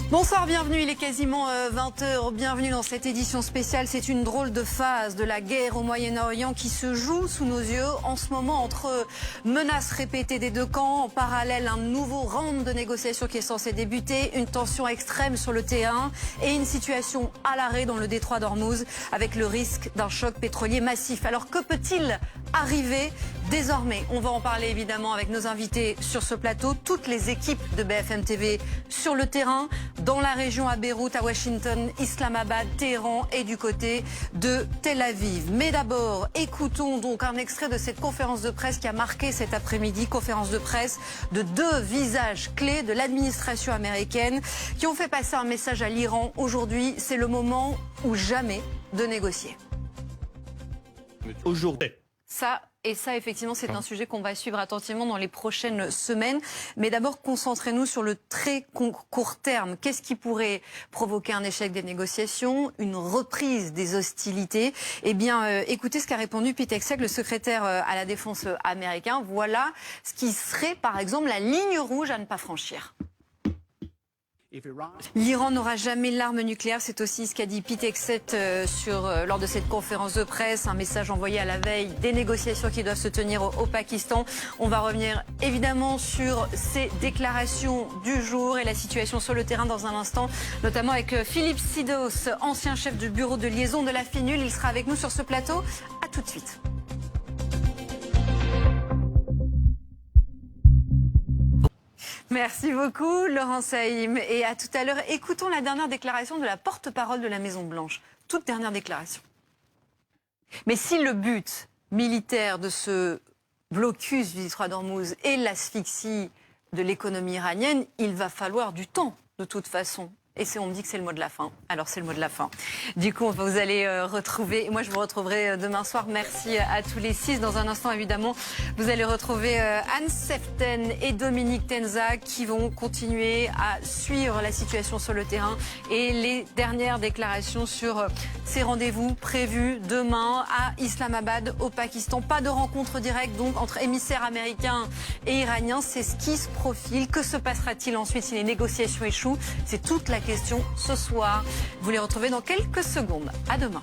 Bonsoir, bienvenue, il est quasiment 20h, bienvenue dans cette édition spéciale. C'est une drôle de phase de la guerre au Moyen-Orient qui se joue sous nos yeux en ce moment entre menaces répétées des deux camps, en parallèle un nouveau round de négociations qui est censé débuter, une tension extrême sur le terrain et une situation à l'arrêt dans le détroit d'Ormuz avec le risque d'un choc pétrolier massif. Alors que peut-il arriver désormais? On va en parler évidemment avec nos invités sur ce plateau, toutes les équipes de BFM TV sur le terrain, dans la région à Beyrouth, à Washington, Islamabad, Téhéran et du côté de Tel Aviv. Mais d'abord, écoutons donc un extrait de cette conférence de presse qui a marqué cet après-midi, conférence de presse de deux visages clés de l'administration américaine qui ont fait passer un message à l'Iran. Aujourd'hui, c'est le moment ou jamais de négocier. Aujourd'hui. Ça, effectivement, c'est un sujet qu'on va suivre attentivement dans les prochaines semaines. Mais d'abord, concentrez-nous sur le très court terme. Qu'est-ce qui pourrait provoquer un échec des négociations, une reprise des hostilités? Eh bien, écoutez ce qu'a répondu Pete Hegseth, le secrétaire à la défense américain. Voilà ce qui serait, par exemple, la ligne rouge à ne pas franchir. L'Iran n'aura jamais l'arme nucléaire, c'est aussi ce qu'a dit Pete Hegseth lors de cette conférence de presse, un message envoyé à la veille des négociations qui doivent se tenir au Pakistan. On va revenir évidemment sur ces déclarations du jour et la situation sur le terrain dans un instant, notamment avec Philippe Sidos, ancien chef du bureau de liaison de la FINUL. Il sera avec nous sur ce plateau. À tout de suite. Merci beaucoup, Laurent Saïm. Et à tout à l'heure, écoutons la dernière déclaration de la porte-parole de la Maison-Blanche. Toute dernière déclaration. Mais si le but militaire de ce blocus du détroit d'Ormuz est l'asphyxie de l'économie iranienne, il va falloir du temps, de toute façon. Et on me dit que c'est le mot de la fin. Alors c'est le mot de la fin. Du coup, vous allez retrouver... Moi, je vous retrouverai demain soir. Merci à tous les 6. Dans un instant, évidemment, vous allez retrouver Anne Seften et Dominique Tenza qui vont continuer à suivre la situation sur le terrain et les dernières déclarations sur ces rendez-vous prévus demain à Islamabad, au Pakistan. Pas de rencontre directe donc entre émissaires américains et iraniens. C'est ce qui se profile. Que se passera-t-il ensuite si les négociations échouent? C'est toute la question ce soir. Vous les retrouvez dans quelques secondes. À demain.